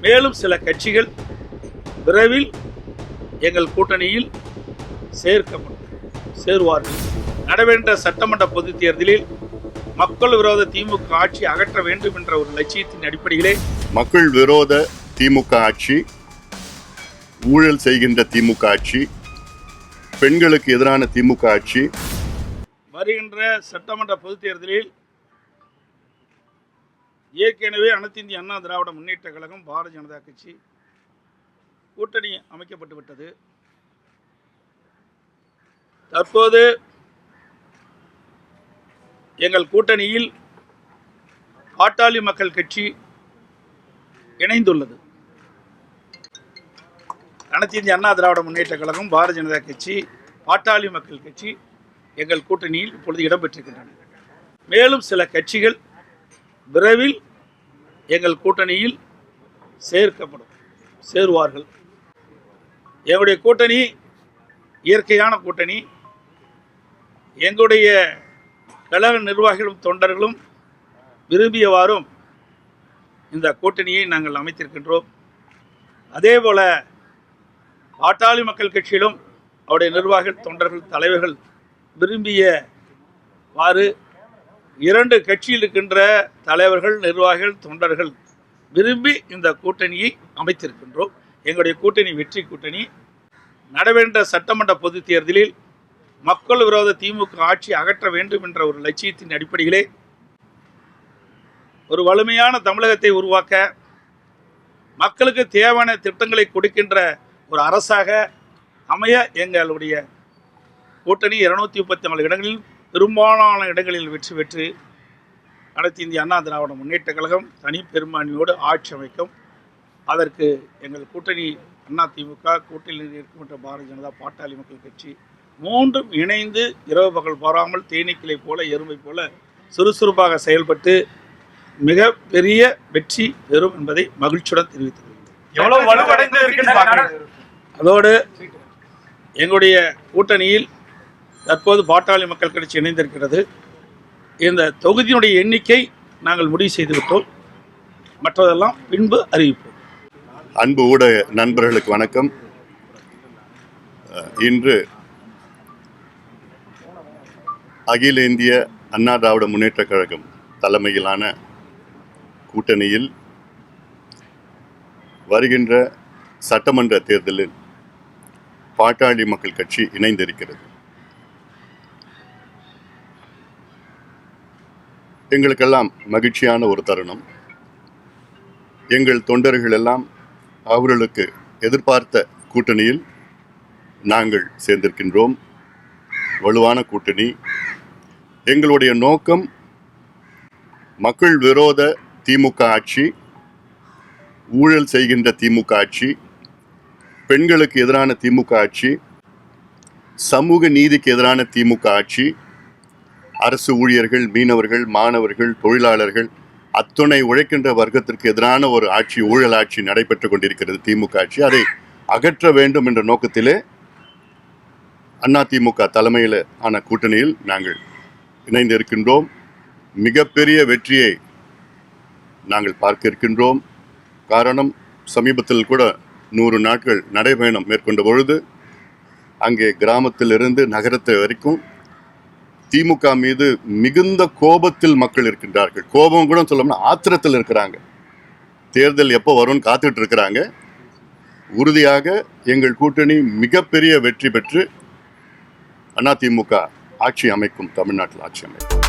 மேலும் சில கட்சிகள் விரைவில் எங்கள் கூட்டணியில் சேருவார்கள். நடைபெற்ற சட்டமன்ற பொதுத் தேர்தலில் மக்கள் விரோத திமுக ஆட்சி அகற்ற வேண்டும் என்ற ஒரு லட்சியத்தின் அடிப்படையிலே மக்கள் விரோத திமுக ஆட்சி, ஊழல் செய்கின்ற திமுக ஆட்சி, பெண்களுக்கு எதிரான திமுக ஆட்சி, வருகின்ற சட்டமன்ற பொதுத் தேர்தலில் ஏற்கனவே அனைத்து இந்திய அண்ணா திராவிட முன்னேற்ற கழகம், பாரதிய ஜனதா கட்சி கூட்டணி அமைக்கப்பட்டு விட்டது. தற்போது எங்கள் கூட்டணியில் பாட்டாளி மக்கள் கட்சி இணைந்துள்ளது. அனைத்து இந்திய அண்ணா திராவிட முன்னேற்ற கழகம், பாரதிய ஜனதா கட்சி, பாட்டாளி மக்கள் கட்சி எங்கள் கூட்டணியில் இப்பொழுது இடம்பெற்றிருக்கின்றன. மேலும் சில கட்சிகள் விரைவில் எங்கள் கூட்டணியில் சேருவார்கள். எங்களுடைய கூட்டணி இயற்கையான கூட்டணி. எங்களுடைய கழக நிர்வாகிகளும் தொண்டர்களும் விரும்பியவாறும் இந்த கூட்டணியை நாங்கள் அமைத்திருக்கின்றோம். அதேபோல பாட்டாளி மக்கள் கட்சியிலும் அவருடைய நிர்வாகிகள், தொண்டர்கள், தலைவர்கள் விரும்பியவாறு 2 கட்சியில் இருக்கின்ற தலைவர்கள், நிர்வாகிகள், தொண்டர்கள் விரும்பி இந்த கூட்டணியை அமைத்திருக்கின்றோம். எங்களுடைய கூட்டணி வெற்றி கூட்டணி. நடைபெற்ற சட்டமன்ற பொதுத் தேர்தலில் மக்கள் விரோத திமுக ஆட்சி அகற்ற வேண்டும் என்ற ஒரு லட்சியத்தின் அடிப்படையிலே ஒரு வலிமையான தமிழகத்தை உருவாக்க, மக்களுக்கு தேவையான திட்டங்களை கொடுக்கின்ற ஒரு அரசாக அமைய எங்களுடைய கூட்டணி 234 இடங்களில் பெரும்பாலான இடங்களில் வெற்றி பெற்று அனைத்து இந்திய அண்ணா திராவிட முன்னேற்ற கழகம் தனி பெரும்பான்மையோடு ஆட்சி அமைக்கும். அதற்கு எங்கள் கூட்டணி அதிமுக, கூட்டணியில் இருக்கின்ற பாரதிய ஜனதா, பாட்டாளி மக்கள் கட்சி 3ம் இணைந்து இரவு பகல் பாராமல் தேனீக்களை போல, எறும்பை போல சுறுசுறுப்பாக செயல்பட்டு மிக பெரிய வெற்றி பெறும் என்பதை மகிழ்ச்சியுடன் தெரிவித்துள்ளேன். அதோடு எங்களுடைய கூட்டணியில் தற்போது பாட்டாளி மக்கள் கட்சி இணைந்திருக்கிறது. இந்த தொகுதியினுடைய எண்ணிக்கை நாங்கள் முடிவு செய்துவிட்டோம். மற்றதெல்லாம் பின்பு அறிவிப்போம். அன்பு ஊடக நண்பர்களுக்கு வணக்கம். இன்று அகில இந்திய அண்ணா திராவிட முன்னேற்ற கழகம் தலைமையிலான கூட்டணியில் வருகின்ற சட்டமன்ற தேர்தலில் பாட்டாளி மக்கள் கட்சி இணைந்திருக்கிறது. எங்களுக்கெல்லாம் மகிழ்ச்சியான ஒரு தருணம். எங்கள் தொண்டர்கள் எல்லாம் அவர்களுக்கு எதிர்பார்த்த கூட்டணியில் நாங்கள் சேர்ந்திருக்கின்றோம். வலுவான கூட்டணி. எங்களுடைய நோக்கம் மக்கள் விரோத திமுக ஆட்சி, ஊழல் செய்கின்ற திமுக ஆட்சி, பெண்களுக்கு எதிரான திமுக ஆட்சி, சமூக நீதிக்கு எதிரான திமுக ஆட்சி, அரசு ஊழியர்கள், மீனவர்கள், மாணவர்கள், தொழிலாளர்கள், அத்துணை உழைக்கின்ற வர்க்கத்திற்கு எதிரான ஒரு ஆட்சி, ஊழல் ஆட்சி நடைபெற்று கொண்டிருக்கிறது திமுக ஆட்சி. அதை அகற்ற வேண்டும் என்ற நோக்கத்திலே அதிமுக தலைமையில் ஆன கூட்டணியில் நாங்கள் இணைந்து இருக்கின்றோம். மிகப்பெரிய வெற்றியை நாங்கள் பார்க்க இருக்கின்றோம். காரணம், சமீபத்தில் கூட 100 நாட்கள் நடைபயணம் மேற்கொண்ட பொழுது அங்கே கிராமத்திலிருந்து நகரத்தை வரைக்கும் திமுக மீது மிகுந்த கோபத்தில் மக்கள் இருக்கின்றார்கள். கோபம் கூட சொல்லணும்னா ஆத்திரத்தில் இருக்கிறாங்க. தேர்தல் எப்போ வரும்னு காத்துட்டு இருக்கிறாங்க. உறுதியாக எங்கள் கூட்டணி மிகப்பெரிய வெற்றி பெற்று அதிமுக ஆட்சி அமைக்கும், தமிழ்நாட்டில் ஆட்சி அமைக்கும்.